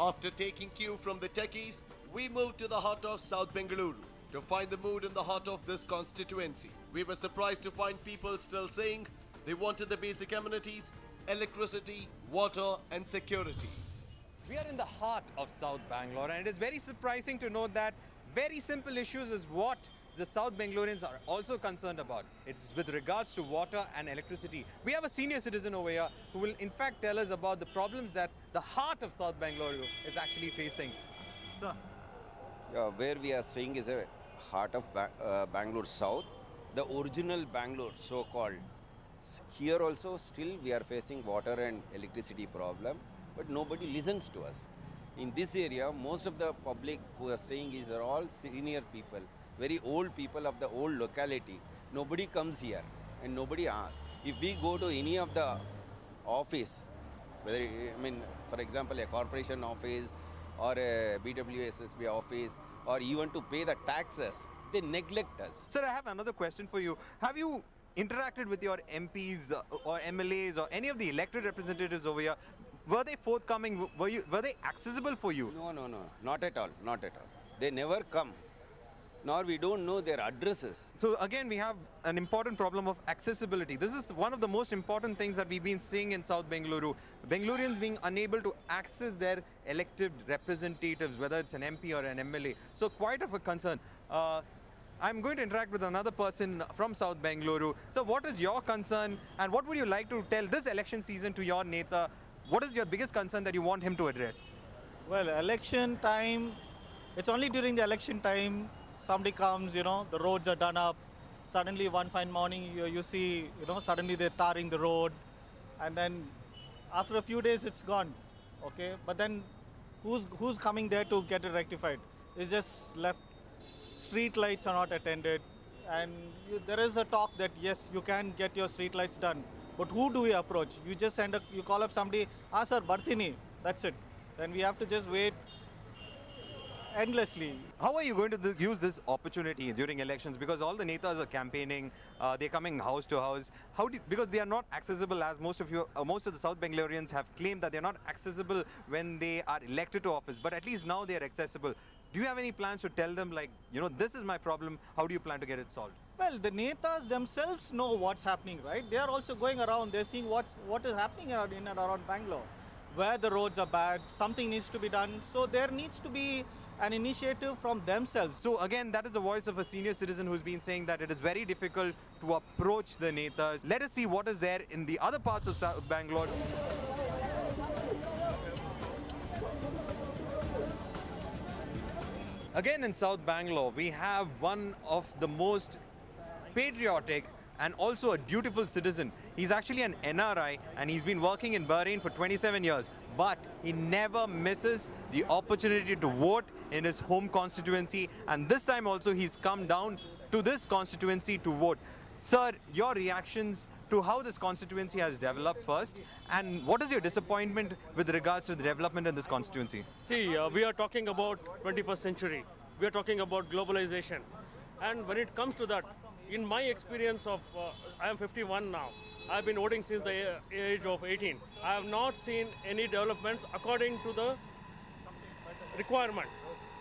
After taking cue from the techies, we moved to the heart of South Bengaluru to find the mood in the heart of this constituency. We were surprised to find people still saying they wanted the basic amenities, electricity, water and security. We are in the heart of South Bangalore, and it is very surprising to note that very simple issues is what the South Bangaloreans are also concerned about. It's with regards to water and electricity. We have a senior citizen over here who will in fact tell us about the problems that the heart of South Bangalore is actually facing. Sir. Where we are staying is a heart of Bangalore South, the original Bangalore so-called. Here also still we are facing water and electricity problem, but nobody listens to us. In this area, most of the public who are staying are all senior people, very old people of the old locality. Nobody comes here and nobody asks. If we go to any of the office, whether, for example, a corporation office or a BWSSB office, or even to pay the taxes, they neglect us. Sir, I have another question for you. Have you interacted with your MPs or MLAs or any of the elected representatives over here? Were they forthcoming? Were they accessible for you? No, not at all, not at all. They never come, nor we don't know their addresses. So again, we have an important problem of accessibility. This is one of the most important things that we've been seeing in South Bengaluru. Bangaloreans being unable to access their elected representatives, whether it's an MP or an MLA. So quite of a concern. I'm going to interact with another person from South Bengaluru. So what is your concern and what would you like to tell this election season to your Neta? What is your biggest concern that you want him to address? Well, election time, it's only during the election time somebody comes, the roads are done up. Suddenly one fine morning you see, suddenly they're tarring the road. And then after a few days it's gone, okay? But then who's coming there to get it rectified? It's just left. Street lights are not attended, and there is a talk that yes, you can get your street lights done, but who do we approach? You just you call up somebody, sir, Bartini, that's it. Then we have to just wait endlessly. How are you going to use this opportunity during elections? Because all the Netas are campaigning, they're coming house to house. Because they are not accessible, as most of the South Bangaloreans have claimed that they're not accessible when they are elected to office, but at least now they are accessible. Do you have any plans to tell them, like, this is my problem, how do you plan to get it solved? Well, the Netas themselves know what's happening, right? They are also going around, they're seeing what is happening in and around Bangalore, where the roads are bad, something needs to be done. So there needs to be an initiative from themselves. So again, that is the voice of a senior citizen who's been saying that it is very difficult to approach the Netas. Let us see what is there in the other parts of South Bangalore. Again in South Bangalore, we have one of the most patriotic and also a dutiful citizen. He's actually an NRI and he's been working in Bahrain for 27 years. But he never misses the opportunity to vote in his home constituency. And this time also he's come down to this constituency to vote. Sir, your reactions to how this constituency has developed first, and what is your disappointment with regards to the development in this constituency? See, we are talking about 21st century. We are talking about globalization. And when it comes to that, in my experience of, I am 51 now. I've been voting since the age of 18. I have not seen any developments according to the requirement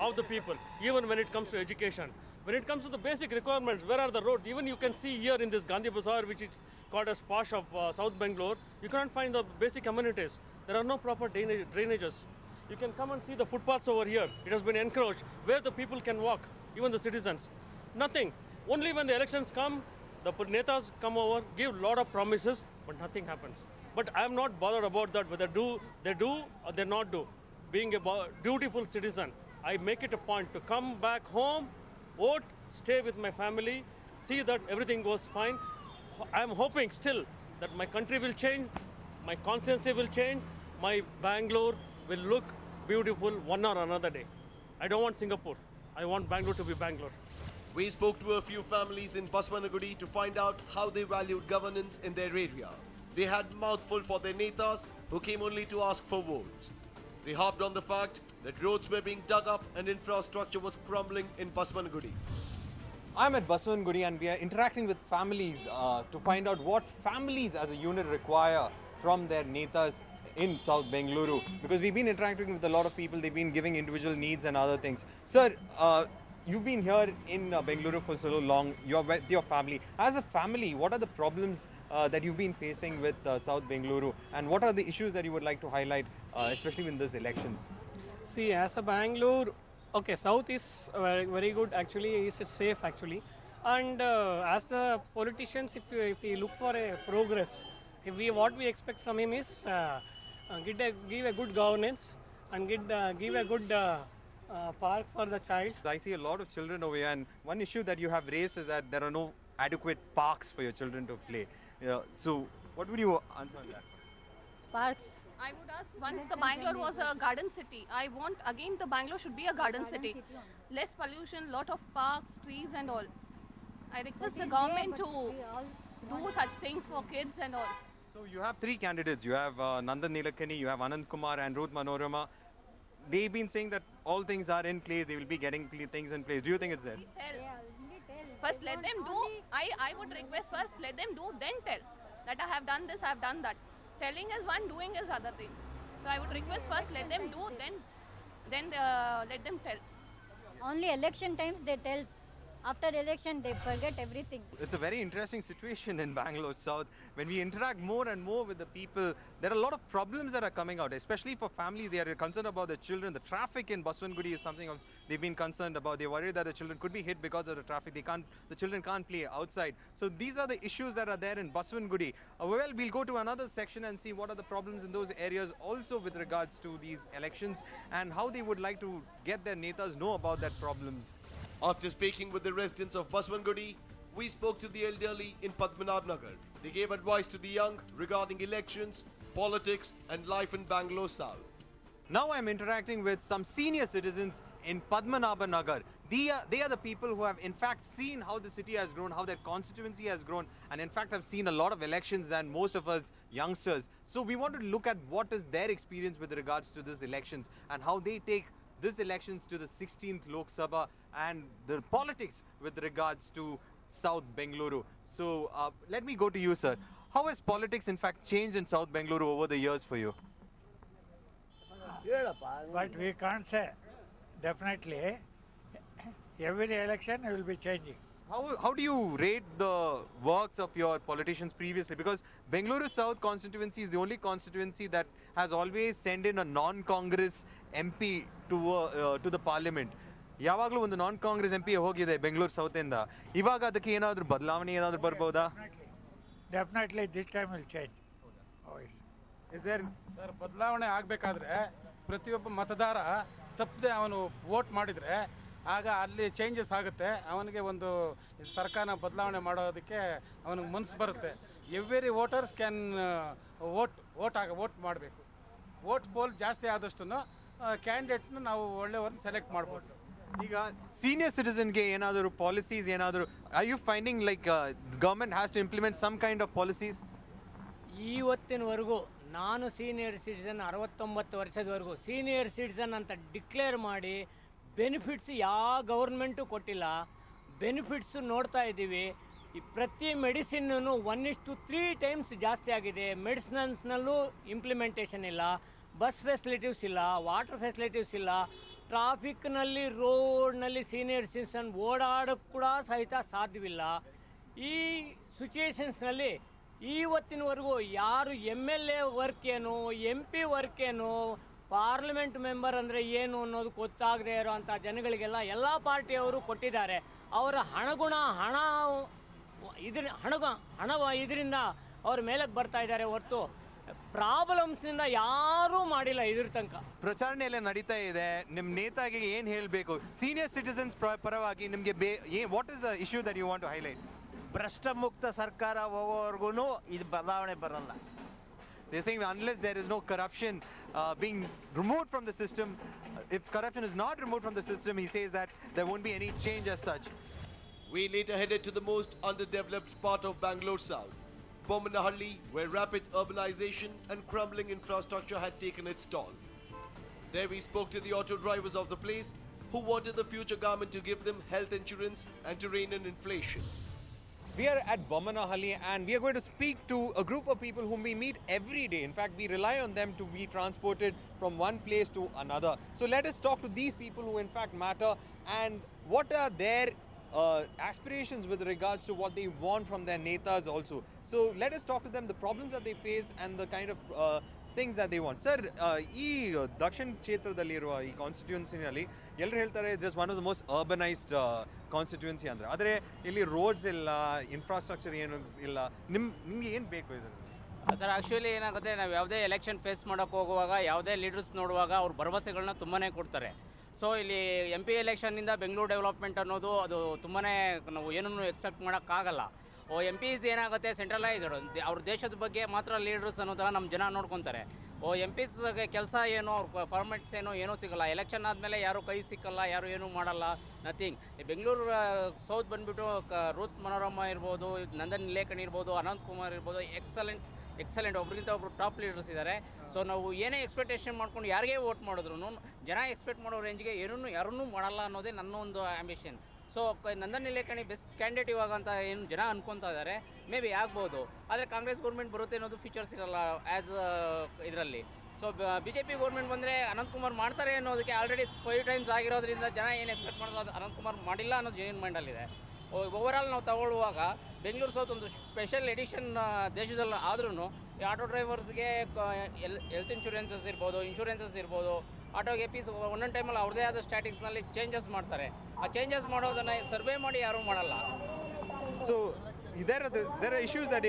of the people, even when it comes to education. When it comes to the basic requirements, where are the roads? Even you can see here in this Gandhi Bazaar, which is called as posh of South Bangalore, you can't find the basic amenities. There are no proper drainages. You can come and see the footpaths over here. It has been encroached, where the people can walk, even the citizens. Nothing. Only when the elections come, the Netas come over, give a lot of promises, but nothing happens. But I'm not bothered about that, whether they do or they not do. Being a dutiful citizen, I make it a point to come back home, vote, stay with my family, see that everything goes fine. I'm hoping still that my country will change, my constituency will change, my Bangalore will look beautiful one or another day. I don't want Singapore. I want Bangalore to be Bangalore. We spoke to a few families in Baswanagudi to find out how they valued governance in their area. They had mouthful for their Netas who came only to ask for votes. They harped on the fact that roads were being dug up and infrastructure was crumbling in Baswanagudi. I'm at Baswanagudi and we are interacting with families to find out what families as a unit require from their Netas in South Bengaluru, because we've been interacting with a lot of people. They've been giving individual needs and other things. Sir, you've been here in Bengaluru for so long. You're with your family. As a family, what are the problems that you've been facing with South Bengaluru, and what are the issues that you would like to highlight, especially in these elections? See, as a Bangalore, okay, South is very good actually, is safe actually. And as the politicians, if we look for a progress, what we expect from him is give a good governance and give a good park for the child. I see a lot of children over here, and one issue that you have raised is that there are no adequate parks for your children to play. So what would you answer on that? Parks. I would ask, once the Bangalore was a garden city, I want again the Bangalore should be a garden city. Less pollution, lot of parks, trees and all. I request the government to do such things for kids and all. So you have three candidates. You have Nandan Nilekani, you have Anand Kumar and Ruth Manorama. They've been saying that all things are in place, they will be getting things in place. Do you think it's there? First let them do, I would request first let them do, then tell that I have done this, I have done that. Telling is one, doing is other thing. So I would request first let them do, then let them tell. Only election times they tell. After election, they forget everything. It's a very interesting situation in Bangalore South. When we interact more and more with the people, there are a lot of problems that are coming out, especially for families. They are concerned about their children. The traffic in Baswangudi is something they've been concerned about. They worry that the children could be hit because of the traffic. The children can't play outside. So these are the issues that are there in Baswangudi. Well, we'll go to another section and see what are the problems in those areas also with regards to these elections and how they would like to get their netas know about that problems. After speaking with the residents of Baswangudi, we spoke to the elderly in Padmanabh Nagar. They gave advice to the young regarding elections, politics and life in Bangalore South. Now I'm interacting with some senior citizens in Padmanabh Nagar. They are the people who have in fact seen how the city has grown, how their constituency has grown, and in fact have seen a lot of elections than most of us youngsters. So we want to look at what is their experience with regards to these elections and how they take these elections to the 16th Lok Sabha and the politics with regards to South Bengaluru. So let me go to you, sir. How has politics in fact changed in South Bengaluru over the years for you? But we can't say. Definitely, every election will be changing. How do you rate the works of your politicians previously? Because Bangalore South constituency is the only constituency that has always sent in a non-Congress MP to the parliament. ಯಾವಾಗಲೂ ಒಂದು ನಾನ್ Congress MP ಹೋಗಿದೆ Bengaluru south ಇಂದ. ಇವಾಗ ಅದಕ್ಕೆ ಏನಾದರೂ ಬದಲಾವಣೆ ಏನಾದರೂ ಬರಬಹುದಾ? Definitely this time will change. Is there sir ಬದಲಾವಣೆ ಆಗಬೇಕಾದ್ರೆ ಪ್ರತಿಯೊಬ್ಬ ಮತದಾರ ತಪ್ಪದೆ ಅವನು ವೋಟ್ ಮಾಡಿದ್ರೆ ಆಗ ಅಲ್ಲಿ ಚೇಂಜಸ್ ಆಗುತ್ತೆ. ಅವನಿಗೆ ಒಂದು ಸರ್ಕಾರನ ಬದಲಾವಣೆ ಮಾಡೋದಕ್ಕೆ ಅವನಿಗೆ ಮನಸ್ಸು ಬರುತ್ತೆ. ಎವ್ರಿ ವೋಟರ್ಸ್ ಕ್ಯಾನ್ ವೋಟ್ ಮಾಡಬೇಕು. ವೋಟ್ ಪೋಲ್ ಜಾಸ್ತಿ ಆದಷ್ಟು ಕ್ಯಾಂಡಿಡೇಟ್ನ ನಾವು ಒಳ್ಳೆಯವ್ರನ್ನ ಸೆಲೆಕ್ಟ್ ಮಾಡ್ಬೋದು. ಈಗ ಸೀನಿಯರ್ ಸಿಟಿಸನ್ಗೆ ಏನಾದರೂ ಪಾಲಿಸೀಸ್ ಏನಾದರೂ are you finding like government has to implement some kind of policies? ಇವತ್ತಿನವರೆಗೂ ನಾನು ಸೀನಿಯರ್ ಸಿಟಿಸನ್ 69 ವರ್ಷದವರೆಗೂ ಸೀನಿಯರ್ ಸಿಟಿಸನ್ ಅಂತ ಡಿಕ್ಲೇರ್ ಮಾಡಿ ಬೆನಿಫಿಟ್ಸ್ ಯಾವ ಗೌರ್ಮೆಂಟು ಕೊಟ್ಟಿಲ್ಲ. ಬೆನಿಫಿಟ್ಸು ನೋಡ್ತಾ ಇದ್ದೀವಿ. ಪ್ರತಿ ಮೆಡಿಸಿನ್ನೂ 1:3 ಟೈಮ್ಸ್ ಜಾಸ್ತಿ ಆಗಿದೆ. ಮೆಡಿಸಿನ್ಸ್ನಲ್ಲೂ ಇಂಪ್ಲಿಮೆಂಟೇಷನ್ ಇಲ್ಲ, ಬಸ್ ಫೆಸಿಲಿಟೀಸ್ ಇಲ್ಲ, ವಾಟರ್ ಫೆಸಿಲಿಟೀಸ್ ಇಲ್ಲ. ಟ್ರಾಫಿಕ್ನಲ್ಲಿ ರೋಡ್ನಲ್ಲಿ ಸೀನಿಯರ್ ಸಿಟಿಸನ್ ಓಡಾಡೋಕ್ಕೆ ಕೂಡ ಸಹಿತ ಸಾಧ್ಯವಿಲ್ಲ. ಈ ಸಿಚುಯೇಷನ್ಸ್ನಲ್ಲಿ ಇವತ್ತಿನವರೆಗೂ ಯಾರು MLA ವರ್ಕ್ ಏನು, MP ವರ್ಕ್ ಏನು, ಪಾರ್ಲಿಮೆಂಟ್ ಮೆಂಬರ್ ಅಂದರೆ ಏನು ಅನ್ನೋದು ಗೊತ್ತಾಗದೇ ಇರೋವಂಥ ಜನಗಳಿಗೆಲ್ಲ ಎಲ್ಲ ಪಾರ್ಟಿಯವರು ಕೊಟ್ಟಿದ್ದಾರೆ. ಅವರ ಹಣ ಇದರಿಂದ ಅವ್ರ ಮೇಲಕ್ಕೆ ಬರ್ತಾ ಇದ್ದಾರೆ ಹೊರತು ಪ್ರಾಬ್ಲಮ್ಸ್ನಿಂದ ಯಾರೂ ಮಾಡಿಲ್ಲ ಇದ್ರ ತನಕ. ಪ್ರಚಾರಣೆ ಎಲ್ಲ ನಡೀತಾ ಇದೆ. ನಿಮ್ಮ ನೇತಾಗೆ ಏನು ಹೇಳಬೇಕು ಸೀನಿಯರ್ ಸಿಟಿಸನ್ಸ್ ಪರವಾಗಿ ನಿಮಗೆ what is the issue that you want to highlight? ಭ್ರಷ್ಟ ಮುಕ್ತ ಸರ್ಕಾರ ಹೋಗೋವರೆಗೂ ಇದು ಬದಲಾವಣೆ ಬರಲ್ಲ. They're saying unless there is no corruption being removed from the system, if corruption is not removed from the system, he says that there won't be any change as such. We later headed to the most underdeveloped part of Bangalore South, Bomanahalli, where rapid urbanization and crumbling infrastructure had taken its toll. There we spoke to the auto drivers of the place who wanted the future government to give them health insurance and to rein in inflation. We are at Bomanahalli and we are going to speak to a group of people whom we meet every day. In fact, we rely on them to be transported from one place to another. So let us talk to these people who in fact matter and what are their aspirations with regards to what they want from their netas also. So let us talk to them, the problems that they face and the kind of things that they want. Sir, ಈ ದಕ್ಷಿಣ ಕ್ಷೇತ್ರದಲ್ಲಿರುವ ಈ ಕಾನ್ಸ್ಟಿಟ್ಯೂನ್ಸಿನಲ್ಲಿ ಎಲ್ಲರೂ ಹೇಳ್ತಾರೆ this one of the most urbanised constituency ಅಂದರೆ ಆದರೆ ಇಲ್ಲಿ roads ಇಲ್ಲ, infrastructure ಏನು ಇಲ್ಲ. ನಿಮ್ಗೆ ಏನು ಬೇಕು ಇದು? ಸರ್ ಆ್ಯಕ್ಚುಲಿ ಏನಾಗುತ್ತೆ, ನಾವು ಯಾವುದೇ ಎಲೆಕ್ಷನ್ ಫೇಸ್ ಮಾಡೋಕ್ಕೆ ಹೋಗುವಾಗ ಯಾವುದೇ ಲೀಡರ್ಸ್ ನೋಡುವಾಗ ಅವ್ರ ಭರವಸೆಗಳನ್ನ ತುಂಬಾ ಕೊಡ್ತಾರೆ. ಸೊ ಇಲ್ಲಿ MP ಎಲೆಕ್ಷನ್ನಿಂದ ಬೆಂಗಳೂರು ಡೆವಲಪ್ಮೆಂಟ್ ಅನ್ನೋದು ಅದು ತುಂಬಾ ನಾವು ಏನನ್ನೂ ಎಕ್ಸ್ಪೆಕ್ಟ್ ಮಾಡೋಕ್ಕಾಗಲ್ಲ. MPs ಏನಾಗುತ್ತೆ ಸೆಂಟ್ರಲೈಸ್ಡ್, ಅವ್ರ ದೇಶದ ಬಗ್ಗೆ ಮಾತ್ರ ಲೀಡರ್ಸ್ ಅನ್ನೋದಲ್ಲ ನಮ್ಮ ಜನ ನೋಡ್ಕೊತಾರೆ. MPಸ್ಗೆ ಕೆಲಸ ಏನು, ಅವ್ರ ಫಾರ್ಮೆಟ್ಸ್ ಏನೂ ಸಿಗಲ್ಲ. ಎಲೆಕ್ಷನ್ ಆದಮೇಲೆ ಯಾರು ಕೈ ಸಿಕ್ಕಲ್ಲ, ಯಾರು ಏನೂ ಮಾಡಲ್ಲ, ನಥಿಂಗ್. ಬೆಂಗಳೂರು ಸೌತ್ ಬಂದುಬಿಟ್ಟು ರೂತ್ ಮನೋರಮ ಇರ್ಬೋದು, ನಂದನ್ ನಿಲೇಕಣಿ ಇರ್ಬೋದು, ಅನಂತ್ ಕುಮಾರ್ ಇರ್ಬೋದು, ಎಕ್ಸಲೆಂಟ್ ಒಬ್ರಿಗಿಂತ ಒಬ್ರು ಟಾಪ್ ಲೀಡರ್ಸ್ ಇದ್ದಾರೆ. ಸೊ ನಾವು ಏನೇ ಎಕ್ಸ್ಪೆಕ್ಟೇಷನ್ ಮಾಡ್ಕೊಂಡು ಯಾರಿಗೇ ವೋಟ್ ಮಾಡಿದ್ರು ಜನ ಎಕ್ಸ್ಪೆಕ್ಟ್ ಮಾಡೋ ರೇಂಜ್ಗೆ ಯಾರನ್ನೂ ಮಾಡಲ್ಲ ಅನ್ನೋದೇ ನನ್ನ ಒಂದು ambition. So Nandan Nilekani best candidate ಇವಾಗ ಅಂತ ಏನು ಜನ ಅನ್ಕೊತಾ ಇದ್ದಾರೆ, ಮೇ ಬಿ ಆಗ್ಬೋದು. ಆದರೆ ಕಾಂಗ್ರೆಸ್ ಗೌರ್ಮೆಂಟ್ ಬರುತ್ತೆ ಅನ್ನೋದು ಫೀಚರ್ಸ್ ಇರಲ್ಲ ಆ್ಯಸ್ ಇದರಲ್ಲಿ. ಸೊ BJP ಗೌರ್ಮೆಂಟ್ ಬಂದರೆ ಅನಂತಕುಮಾರ್ ಮಾಡ್ತಾರೆ ಅನ್ನೋದಕ್ಕೆ ಆಲ್ರೆಡಿ 5 ಟೈಮ್ಸ್ ಆಗಿರೋದ್ರಿಂದ ಜನ ಏನು ಎಕ್ಸ್ಪೆಕ್ಟ್ ಮಾಡೋದು ಅನಂತಕುಮಾರ್ ಮಾಡಿಲ್ಲ ಅನ್ನೋದು ಜೆನ್ಯೂನ್ ಮೈಂಡಲ್ಲಿದೆ. ಓವರಾಲ್ ನಾವು ತಗೊಳ್ಳುವಾಗ ಬೆಂಗಳೂರು ಸೌತ್ ಒಂದು ಸ್ಪೆಷಲ್ ಎಡಿಷನ್ ದೇಶದಲ್ಲಿ ಆದ್ರೂ ಈ ಆಟೋ ಡ್ರೈವರ್ಸ್ಗೆ ಹೆಲ್ತ್ ಇನ್ಶೂರೆನ್ಸಸ್ ಇರ್ಬೋದು, ಆಟೋಗೆ ಪೀಸ್ ಒಂದೊಂದು ಟೈಮಲ್ಲಿ ಅವ್ರದ್ದೇ ಆದ ಸ್ಟ್ಯಾಟಿಕ್ಸ್ನಲ್ಲಿ ಚೇಂಜಸ್ ಮಾಡ್ತಾರೆ. ಆ ಚೇಂಜಸ್ ಮಾಡೋದನ್ನು ಸರ್ವೆ ಮಾಡಿ ಯಾರೂ ಮಾಡಲ್ಲ. So there are issues that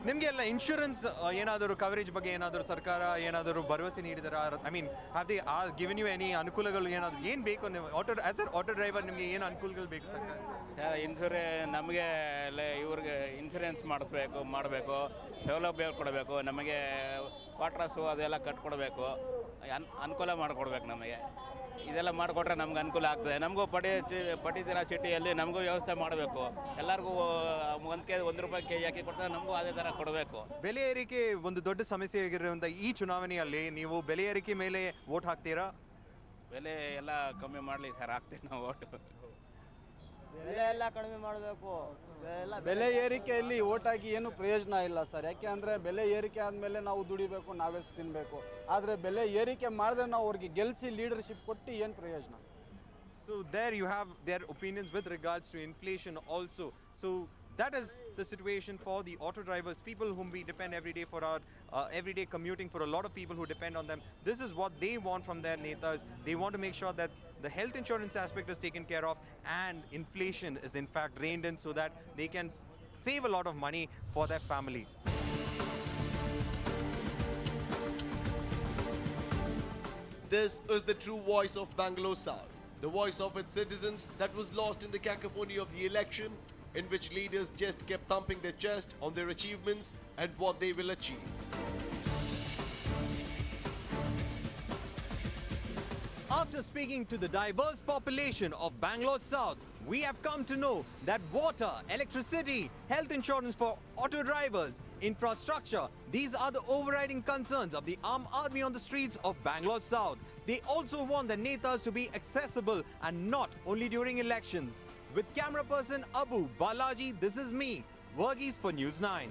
ನಿಮಗೆ ಎಲ್ಲ ಇನ್ಶೂರೆನ್ಸ್ ಏನಾದರೂ ಕವರೇಜ್ ಬಗ್ಗೆ ಏನಾದರೂ ಸರ್ಕಾರ ಏನಾದರೂ ಭರವಸೆ ನೀಡಿದಾರ? I mean have they given you any ಅನುಕೂಲಗಳು ಏನಾದರೂ ಏನು ಬೇಕು? ನೀವು ಆಟೋ ಡ್ರೈವರ್ ನಿಮಗೆ ಏನು ಅನುಕೂಲಗಳು ಬೇಕು ಸರ್ಕಾರ? ನಮಗೆ ಇವ್ರಿಗೆ ಇನ್ಶೂರೆನ್ಸ್ ಮಾಡಬೇಕು, ಸೌಲಭ್ಯ ಕೊಡಬೇಕು, ನಮಗೆ ಕ್ವಾರ್ಟರ್ಸು ಅದೆಲ್ಲ ಕಟ್ಕೊಡ್ಬೇಕು, ಅನುಕೂಲ ಮಾಡಿಕೊಡ್ಬೇಕು. ನಮಗೆ ಇದೆಲ್ಲ ಮಾಡಿಕೊಟ್ರೆ ನಮ್ಗೆ ಅನುಕೂಲ ಆಗ್ತದೆ. ನಮಗೂ ಪಡಿತರ ಚೀಟಿಯಲ್ಲಿ ನಮಗೂ ವ್ಯವಸ್ಥೆ ಮಾಡಬೇಕು. ಎಲ್ಲರಿಗೂ ಒಂದು ರೂಪಾಯಿ ಕೆಜಿ ಹಾಕಿ ಕೊಡ್ತಾರೆ, ನಮಗೂ ಅದೇ ಥರ ಕೊಡಬೇಕು. ಬೆಲೆ ಏರಿಕೆ ಒಂದು ದೊಡ್ಡ ಸಮಸ್ಯೆ ಆಗಿರುವಂಥ ಈ ಚುನಾವಣೆಯಲ್ಲಿ ನೀವು ಬೆಲೆ ಏರಿಕೆ ಮೇಲೆ ವೋಟ್ ಹಾಕ್ತೀರಾ? ಬೆಲೆ ಎಲ್ಲ ಕಮ್ಮಿ ಮಾಡಲಿ ಸರ್, ಹಾಕ್ತೀವಿ ನಾವು ಓಟು. ಬೆಲೆ ಎಲ್ಲ ಕಡಿಮೆ ಮಾಡಬೇಕು. ಬೆಲೆ ಏರಿಕೆಯಲ್ಲಿ ಓಟ್ ಹಾಕಿ ಏನು ಪ್ರಯೋಜನ ಇಲ್ಲ ಸರ್. ಯಾಕೆ ಅಂದರೆ ಬೆಲೆ ಏರಿಕೆ ಆದಮೇಲೆ ನಾವು ದುಡಿಬೇಕು, ನಾವೇ ತಿನ್ನಬೇಕು. ಆದರೆ ಬೆಲೆ ಏರಿಕೆ ಮಾಡಿದ್ರೆ ನಾವು ಅವ್ರಿಗೆ ಗೆಲ್ಲಿಸಿ ಲೀಡರ್ಶಿಪ್ ಕೊಟ್ಟು ಏನು ಪ್ರಯೋಜನ? So there you have their opinions with regards to inflation also. So that is the situation for the auto drivers, people whom we depend every day for our everyday commuting, for a lot of people who depend on them. This is what they want from their netas. They want to make sure that the health insurance aspect is taken care of and inflation is in fact reined in so that they can save a lot of money for their family. This is the true voice of Bangalore South, the voice of its citizens that was lost in the cacophony of the election, in which leaders just kept thumping their chest on their achievements and what they will achieve. After speaking to the diverse population of Bangalore South, we have come to know that water, electricity, health insurance for auto drivers, infrastructure, these are the overriding concerns of the armed army on the streets of Bangalore South. They also want the netas to be accessible and not only during elections. With camera person Abu Balaji, this is me, Verghese for News 9.